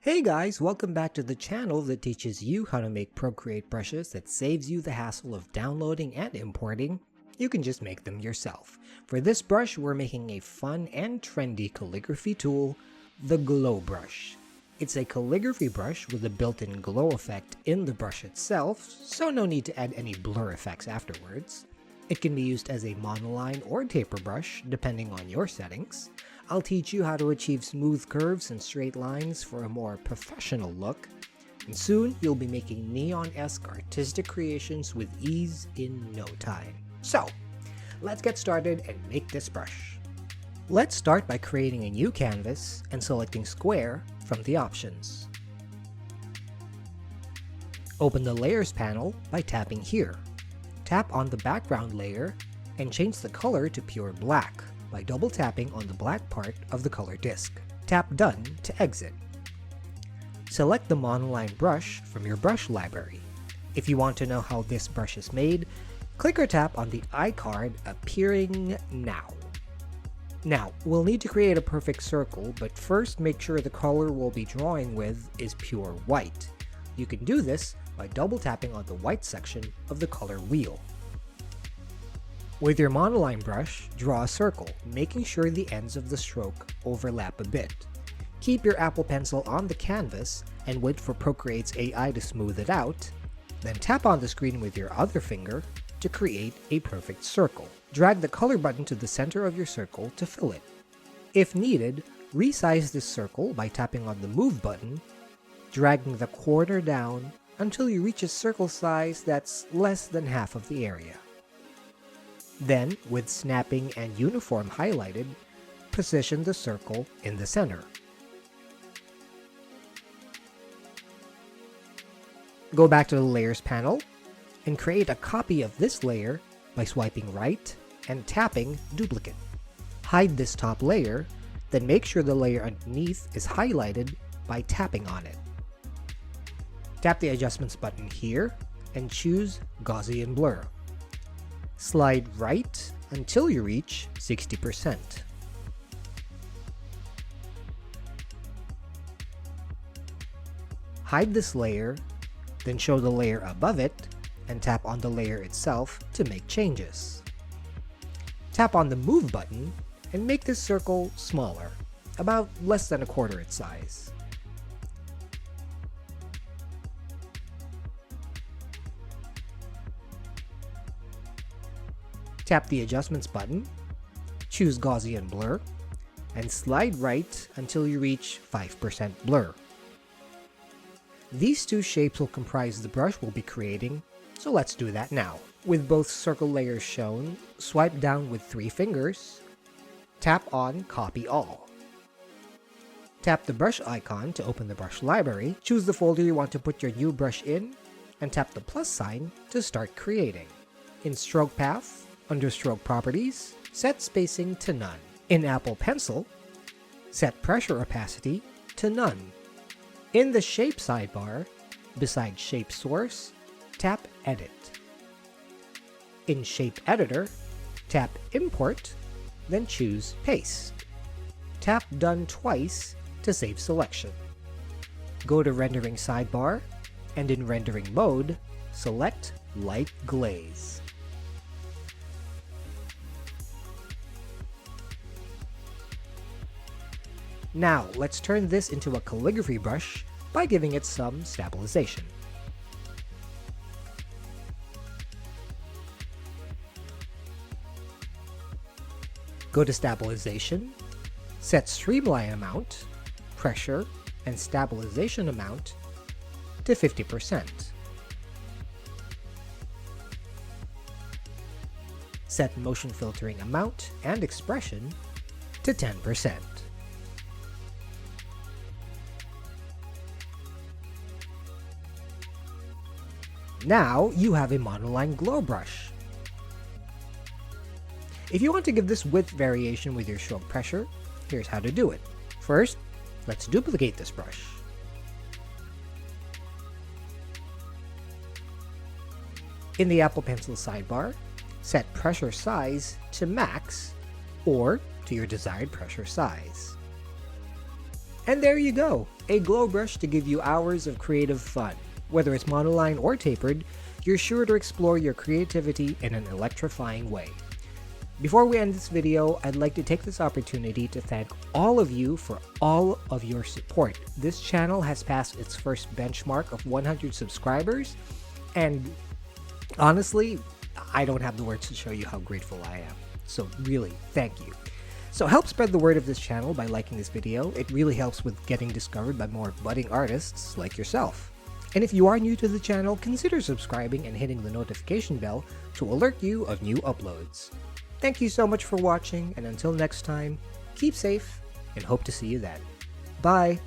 Hey guys, welcome back to the channel that teaches you how to make PROCREATE brushes that saves you the hassle of downloading and importing. You can just make them yourself. For this brush, we're making a fun and trendy calligraphy tool, the Glow Brush. It's a calligraphy brush with a built-in glow effect in the brush itself, so no need to add any blur effects afterwards. It can be used as a monoline or taper brush, depending on your settings. I'll teach you how to achieve smooth curves and straight lines for a more professional look. And soon, you'll be making neon-esque artistic creations with ease in no time. So, let's get started and make this brush. Let's start by creating a new canvas and selecting Square from the options. Open the Layers panel by tapping here. Tap on the background layer and change the color to pure black by double tapping on the black part of the color disc. Tap Done to exit. Select the monoline brush from your brush library. If you want to know how this brush is made, click or tap on the iCard appearing now. Now, we'll need to create a perfect circle, but first make sure the color we'll be drawing with is pure white. You can do this by double tapping on the white section of the color wheel. With your monoline brush, draw a circle, making sure the ends of the stroke overlap a bit. Keep your Apple Pencil on the canvas and wait for PROCREATE's AI to smooth it out, then tap on the screen with your other finger to create a perfect circle. Drag the color button to the center of your circle to fill it. If needed, resize this circle by tapping on the Move button, dragging the corner down until you reach a circle size that's less than half of the area. Then, with snapping and uniform highlighted, position the circle in the center. Go back to the Layers panel and create a copy of this layer by swiping right and tapping Duplicate. Hide this top layer, then make sure the layer underneath is highlighted by tapping on it. Tap the Adjustments button here and choose Gaussian Blur. Slide right until you reach 60%. Hide this layer, then show the layer above it, and tap on the layer itself to make changes. Tap on the Move button and make this circle smaller, about less than a quarter its size. Tap the Adjustments button, choose Gaussian Blur, and slide right until you reach 5% blur. These two shapes will comprise the brush we'll be creating, so let's do that now. With both circle layers shown, swipe down with 3 fingers, tap on Copy All. Tap the brush icon to open the brush library, choose the folder you want to put your new brush in, and tap the plus sign to start creating. In Stroke Path, under Stroke Properties, set spacing to none. In Apple Pencil, set pressure opacity to none. In the Shape sidebar, beside Shape Source, tap Edit. In Shape Editor, tap Import, then choose Paste. Tap Done twice to save selection. Go to Rendering sidebar, and in Rendering Mode, select Light Glaze. Now, let's turn this into a calligraphy brush by giving it some stabilization. Go to Stabilization, set Streamline Amount, Pressure, and Stabilization Amount to 50%. Set Motion Filtering Amount and Expression to 10%. Now, you have a monoline glow brush. If you want to give this width variation with your stroke pressure, here's how to do it. First, let's duplicate this brush. In the Apple Pencil sidebar, set pressure size to max or to your desired pressure size. And there you go, a glow brush to give you hours of creative fun. Whether it's monoline or tapered, you're sure to explore your creativity in an electrifying way. Before we end this video, I'd like to take this opportunity to thank all of you for all of your support. This channel has passed its first benchmark of 100 subscribers, and honestly, I don't have the words to show you how grateful I am. So really, thank you. So help spread the word of this channel by liking this video. It really helps with getting discovered by more budding artists like yourself. And if you are new to the channel, consider subscribing and hitting the notification bell to alert you of new uploads. Thank you so much for watching, and until next time, keep safe and hope to see you then. Bye!